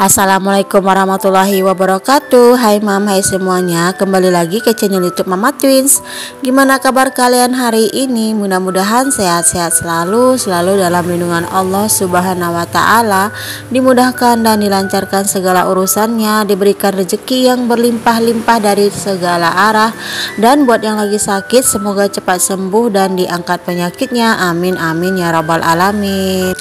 Assalamualaikum warahmatullahi wabarakatuh. Hai mam, hai semuanya. Kembali lagi ke channel YouTube Mama Twins. Gimana kabar kalian hari ini? Mudah-mudahan sehat-sehat selalu dalam lindungan Allah Subhanahu wa taala, dimudahkan dan dilancarkan segala urusannya, diberikan rezeki yang berlimpah-limpah dari segala arah. Dan buat yang lagi sakit, semoga cepat sembuh dan diangkat penyakitnya. Amin amin ya rabbal alamin.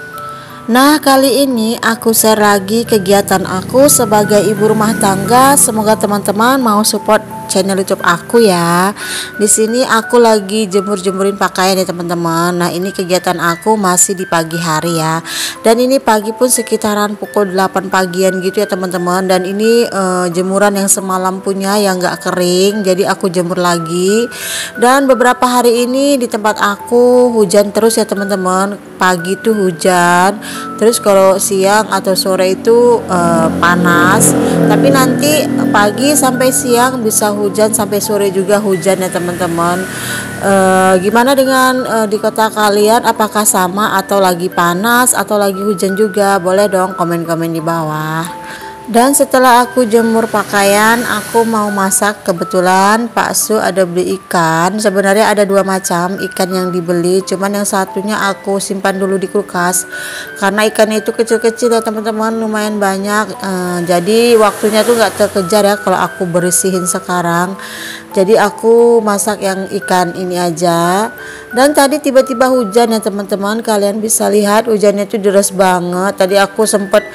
Nah, kali ini aku share lagi kegiatan aku sebagai ibu rumah tangga. Semoga teman-teman mau support channel YouTube aku ya. Di sini aku lagi jemur-jemurin pakaian ya teman-teman. Nah, ini kegiatan aku masih di pagi hari ya. Dan ini pagi pun sekitaran pukul 8 pagian gitu ya teman-teman. Dan ini jemuran yang semalam punya yang gak kering, jadi aku jemur lagi. Dan beberapa hari ini di tempat aku hujan terus ya teman-teman. Pagi tuh hujan, terus kalau siang atau sore itu panas, tapi nanti pagi sampai siang bisa hujan, sampai sore juga hujan ya teman-teman. Gimana dengan di kota kalian, apakah sama atau lagi panas atau lagi hujan juga? Boleh dong komen-komen di bawah. Dan setelah aku jemur pakaian, aku mau masak. Kebetulan Pak Su ada beli ikan. Sebenarnya ada dua macam ikan yang dibeli, cuman yang satunya aku simpan dulu di kulkas karena ikannya itu kecil-kecil ya teman-teman, lumayan banyak. Jadi waktunya tuh nggak terkejar ya kalau aku bersihin sekarang. Jadi aku masak yang ikan ini aja. Dan tadi tiba-tiba hujan ya teman-teman, kalian bisa lihat hujannya tuh deras banget. Tadi aku sempet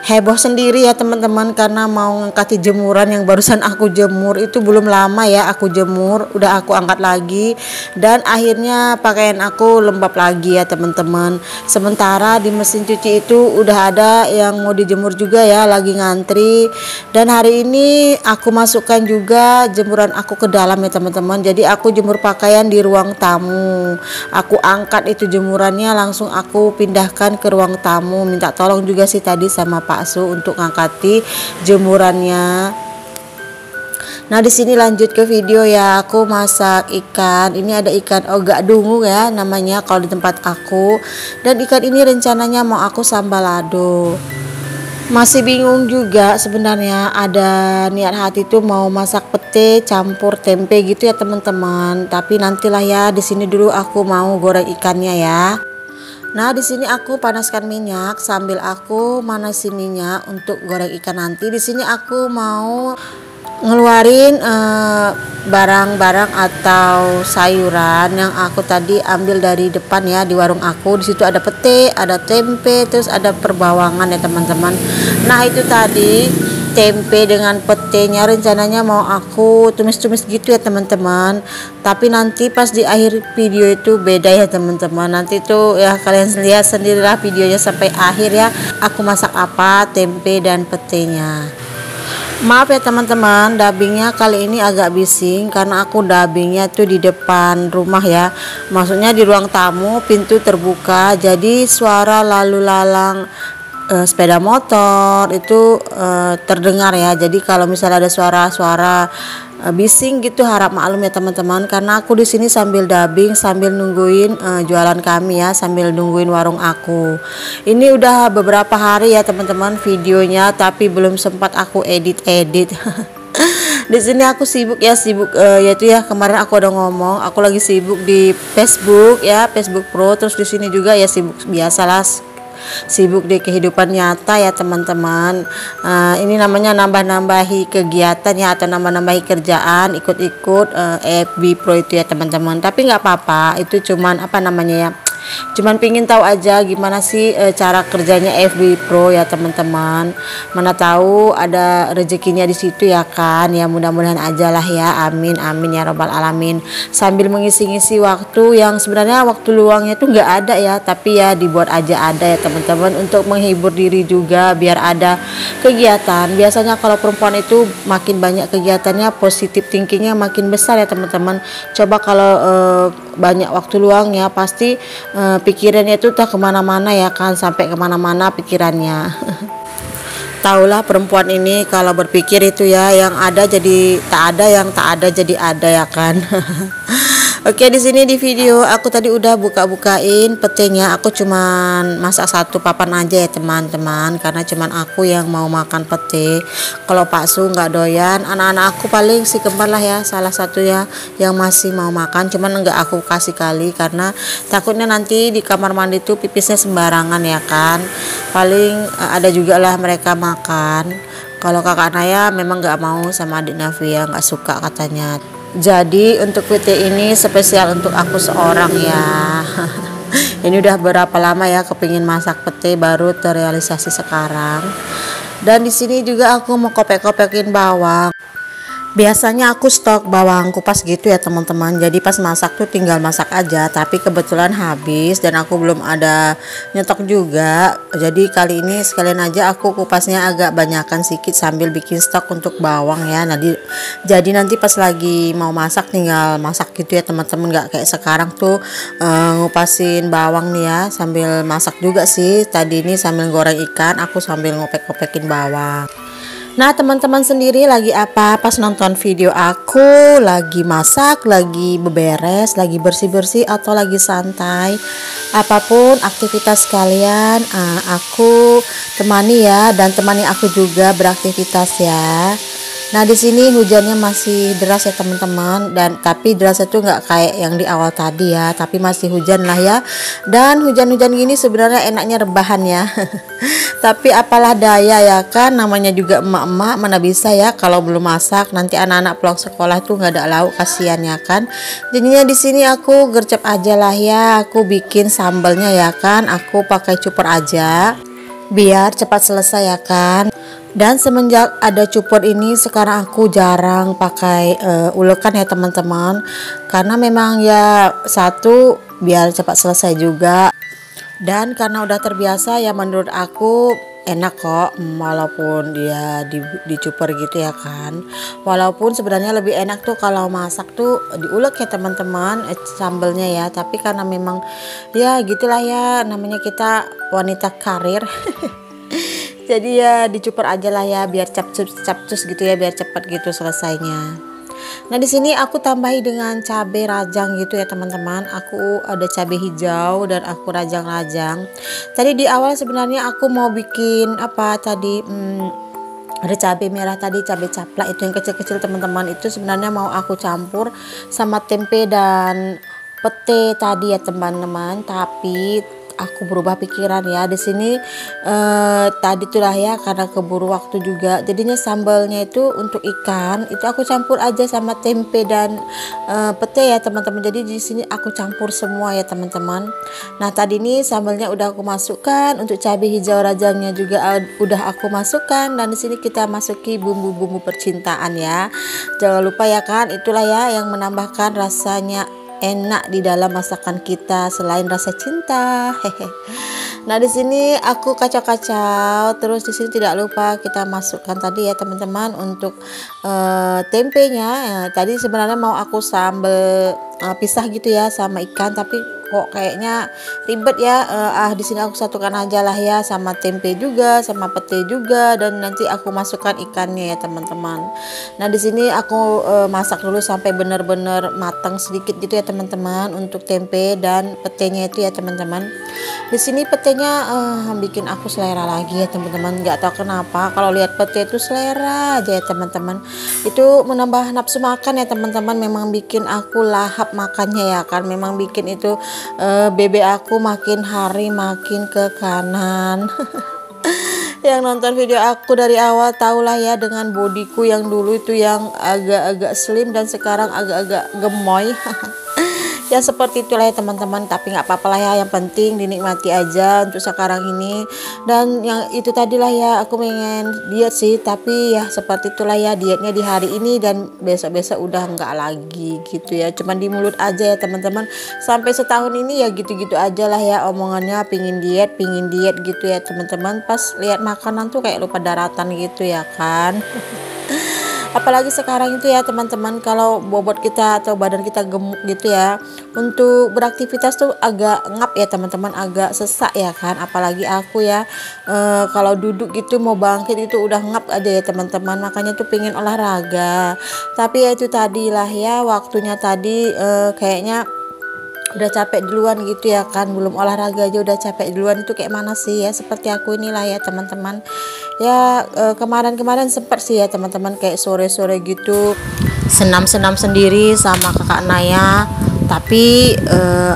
heboh sendiri ya teman-teman, karena mau ngangkat jemuran yang barusan aku jemur. Itu belum lama ya aku jemur, udah aku angkat lagi, dan akhirnya pakaian aku lembab lagi ya teman-teman. Sementara di mesin cuci itu udah ada yang mau dijemur juga ya, lagi ngantri. Dan hari ini aku masukkan juga jemuran aku ke dalam ya teman-teman. Jadi aku jemur pakaian di ruang tamu, aku angkat itu jemurannya, langsung aku pindahkan ke ruang tamu. Minta tolong juga sih tadi sama Pak Su untuk ngangkati jemurannya. Nah, di sini lanjut ke video ya. Aku masak ikan. Ini ada ikan ogak dungu ya namanya kalau di tempat aku. Dan ikan ini rencananya mau aku sambalado. Masih bingung juga sebenarnya, ada niat hati tuh mau masak pete campur tempe gitu ya teman-teman. Tapi nantilah ya, di sini dulu aku mau goreng ikannya ya. Nah, di sini aku panaskan minyak sambil aku manasin minyak untuk goreng ikan nanti. Di sini aku mau ngeluarin barang-barang atau sayuran yang aku tadi ambil dari depan ya di warung aku. Di situ ada pete, ada tempe, terus ada perbawangan ya teman-teman. Nah, itu tadi tempe dengan petenya rencananya mau aku tumis-tumis gitu ya teman-teman. Tapi nanti pas di akhir video itu beda ya teman-teman. Nanti tuh ya kalian lihat sendirilah videonya sampai akhir ya, aku masak apa tempe dan petenya. Maaf ya teman-teman, dubbingnya kali ini agak bising karena aku dubbingnya tuh di depan rumah ya. Maksudnya di ruang tamu, pintu terbuka, jadi suara lalu lalang sepeda motor itu terdengar ya. Jadi kalau misalnya ada suara-suara bising gitu, harap maklum ya teman-teman, karena aku di sini sambil dubbing sambil nungguin jualan kami ya, sambil nungguin warung aku. Ini udah beberapa hari ya teman-teman videonya, tapi belum sempat aku edit. Di sini aku sibuk yaitu ya kemarin aku udah ngomong, aku lagi sibuk di Facebook ya, Facebook Pro. Terus di sini juga ya sibuk biasalah, sibuk di kehidupan nyata ya teman-teman. Ini namanya nambah-nambahi kegiatan ya, atau nambah-nambahi kerjaan, ikut-ikut FB Pro itu ya teman-teman. Tapi nggak apa-apa, itu cuman apa namanya ya, cuman pingin tahu aja gimana sih cara kerjanya FB Pro ya teman-teman. Mana tahu ada rezekinya di situ ya kan. Ya mudah-mudahan aja lah ya, amin amin ya robbal alamin. Sambil mengisi-ngisi waktu yang sebenarnya waktu luangnya tuh nggak ada ya, tapi ya dibuat aja ada ya teman-teman, untuk menghibur diri juga biar ada kegiatan. Biasanya kalau perempuan itu makin banyak kegiatannya, positif thinkingnya makin besar ya teman-teman. Coba kalau banyak waktu luangnya, pasti pikirannya itu tak kemana-mana ya kan, sampai kemana-mana pikirannya. Taulah perempuan ini kalau berpikir itu ya, yang ada jadi tak ada, yang tak ada jadi ada ya kan. Oke, di sini di video aku tadi udah buka-bukain petenya. Aku cuman masak satu papan aja ya teman-teman, karena cuman aku yang mau makan pete. Kalau Pak Su nggak doyan, anak-anak aku paling si kembar lah ya, salah satunya yang masih mau makan. Cuman nggak aku kasih kali karena takutnya nanti di kamar mandi tuh pipisnya sembarangan ya kan. Paling ada juga lah mereka makan. Kalau kakak Naya memang nggak mau sama adik Navia, nggak suka katanya. Jadi untuk PT ini spesial untuk aku seorang ya. Ini udah berapa lama ya kepingin masak pete, baru terrealisasi sekarang. Dan di sini juga aku mau kopek-kopekin bawang. Biasanya aku stok bawang kupas gitu ya teman-teman. Jadi pas masak tuh tinggal masak aja. Tapi kebetulan habis dan aku belum ada nyetok juga. Jadi kali ini sekalian aja aku kupasnya agak banyakan sedikit sambil bikin stok untuk bawang ya. Nah, jadi nanti pas lagi mau masak tinggal masak gitu ya teman-teman. Nggak kayak sekarang tuh ngupasin bawang nih ya sambil masak juga sih. Tadi ini sambil goreng ikan, aku sambil ngopek-ngopekin bawang. Nah teman-teman sendiri lagi apa pas nonton video aku? Lagi masak, lagi beberes, lagi bersih-bersih, atau lagi santai? Apapun aktivitas kalian, aku temani ya, dan temani aku juga beraktivitas ya. Nah di sini hujannya masih deras ya teman-teman, dan tapi derasnya tuh nggak kayak yang di awal tadi ya, tapi masih hujan lah ya. Dan hujan-hujan gini sebenarnya enaknya rebahan ya. Tapi apalah daya ya kan, namanya juga emak-emak, mana bisa ya kalau belum masak nanti anak-anak pulang sekolah tuh nggak ada lauk, kasihan ya kan. Jadinya di sini aku gercep aja lah ya, aku bikin sambalnya ya kan, aku pakai cuper aja biar cepat selesai ya kan. Dan semenjak ada cuper ini sekarang aku jarang pakai ulekan ya teman-teman, karena memang ya satu biar cepat selesai juga, dan karena udah terbiasa ya menurut aku enak kok, walaupun dia di cuper gitu ya kan. Walaupun sebenarnya lebih enak tuh kalau masak tuh diulek ya teman-teman, sambelnya ya, tapi karena memang ya gitulah ya, namanya kita wanita karir. Jadi ya dicuper aja lah ya biar capcus gitu ya, biar cepat gitu selesainya. Nah di sini aku tambahi dengan cabai rajang gitu ya teman-teman. Aku ada cabai hijau dan aku rajang-rajang. Tadi di awal sebenarnya aku mau bikin apa tadi, ada cabai merah tadi, cabai caplak itu yang kecil-kecil teman-teman, itu sebenarnya mau aku campur sama tempe dan pete tadi ya teman-teman, tapi aku berubah pikiran ya di sini. Tadi tuh lah ya, karena keburu waktu juga, jadinya sambalnya itu untuk ikan itu aku campur aja sama tempe dan pete ya teman-teman. Jadi di sini aku campur semua ya teman-teman. Nah tadi ini sambalnya udah aku masukkan, untuk cabai hijau rajangnya juga udah aku masukkan, dan di sini kita masuki bumbu-bumbu percintaan ya. Jangan lupa ya kan, itulah ya yang menambahkan rasanya enak di dalam masakan kita selain rasa cinta. Hehe. Nah di sini aku kacau-kacau terus. Di sini tidak lupa kita masukkan tadi ya teman-teman untuk tempenya. Tadi sebenarnya mau aku sambal pisah gitu ya sama ikan, tapi kok kayaknya ribet ya. Di sini aku satukan aja lah ya, sama tempe juga, sama pete juga, dan nanti aku masukkan ikannya ya teman-teman. Nah di sini aku masak dulu sampai benar-benar matang sedikit gitu ya teman-teman untuk tempe dan petenya itu ya teman-teman. Di sini petenya bikin aku selera lagi ya teman-teman. Nggak tahu kenapa kalau lihat pete itu selera aja ya teman-teman. Itu menambah nafsu makan ya teman-teman. Memang bikin aku lahap makannya ya kan. Memang bikin itu bebek aku makin hari makin ke kanan. Yang nonton video aku dari awal tahulah ya dengan bodiku yang dulu itu yang agak-agak slim dan sekarang agak-agak gemoy. Ya seperti itulah ya teman-teman, tapi nggak apa-apa lah ya, yang penting dinikmati aja untuk sekarang ini. Dan yang itu tadilah ya, aku pengen diet sih, tapi ya seperti itulah ya dietnya di hari ini dan besok-besok udah nggak lagi gitu ya, cuman di mulut aja ya teman-teman. Sampai setahun ini ya gitu-gitu aja lah ya omongannya, pingin diet gitu ya teman-teman. Pas lihat makanan tuh kayak lupa daratan gitu ya kan. Apalagi sekarang itu ya teman-teman, kalau bobot kita atau badan kita gemuk gitu ya, untuk beraktivitas tuh agak ngap ya teman-teman, agak sesak ya kan. Apalagi aku ya, kalau duduk gitu mau bangkit itu udah ngap aja ya teman-teman. Makanya tuh pengen olahraga, tapi ya itu tadilah ya, waktunya tadi kayaknya udah capek duluan gitu ya kan, belum olahraga aja udah capek duluan. Itu kayak mana sih ya, seperti aku inilah ya teman-teman ya. Kemarin-kemarin sempat sih ya teman-teman, kayak sore-sore gitu senam-senam sendiri sama kakak Naya, tapi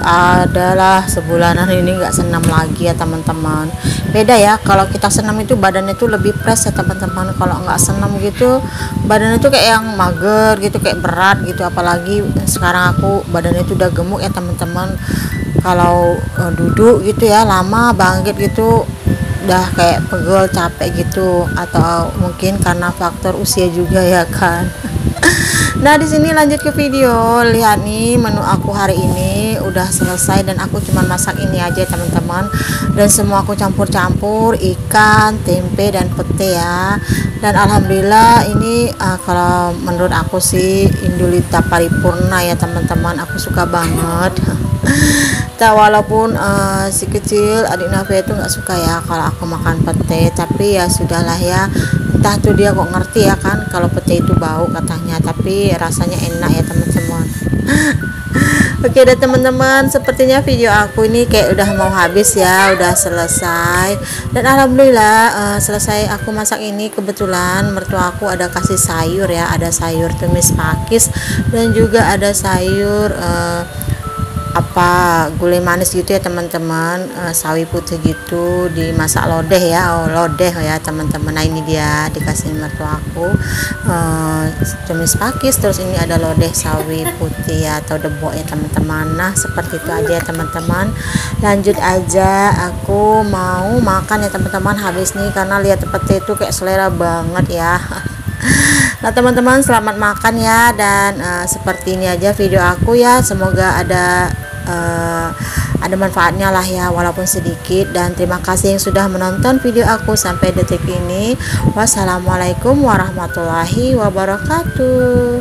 adalah sebulanan ini nggak senam lagi ya teman-teman. Beda ya, kalau kita senam itu badannya itu lebih fresh ya teman-teman. Kalau nggak senam gitu badannya itu kayak yang mager gitu, kayak berat gitu. Apalagi sekarang aku badannya itu udah gemuk ya teman-teman. Kalau duduk gitu ya lama bangkit gitu udah kayak pegel, capek gitu, atau mungkin karena faktor usia juga ya kan. Nah, di sini lanjut ke video. Lihat nih menu aku hari ini udah selesai, dan aku cuman masak ini aja teman-teman. Dan semua aku campur-campur, ikan, tempe dan pete ya. Dan alhamdulillah ini kalau menurut aku sih Indulita paripurna ya teman-teman. Aku suka banget. Tak, walaupun si kecil adik Nafia itu nggak suka ya kalau aku makan pete, tapi ya sudahlah ya, entah tuh dia kok ngerti ya kan kalau pete itu bau katanya, tapi rasanya enak ya teman-teman. Oke deh teman-teman, sepertinya video aku ini kayak udah mau habis ya, udah selesai. Dan alhamdulillah selesai aku masak ini, kebetulan mertua aku ada kasih sayur ya, ada sayur tumis pakis dan juga ada sayur gulai manis gitu ya teman-teman, sawi putih gitu dimasak lodeh ya, lodeh ya teman-teman. Nah ini dia dikasih mertua aku tumis pakis, terus ini ada lodeh sawi putih ya, atau debok ya teman-teman. Nah seperti itu aja ya teman-teman. Lanjut aja, aku mau makan ya teman-teman habis nih, karena lihat pete itu kayak selera banget ya. Nah teman-teman, selamat makan ya. Dan seperti ini aja video aku ya, semoga ada manfaatnya lah ya, walaupun sedikit. Dan terima kasih yang sudah menonton video aku sampai detik ini. Wassalamualaikum warahmatullahi wabarakatuh.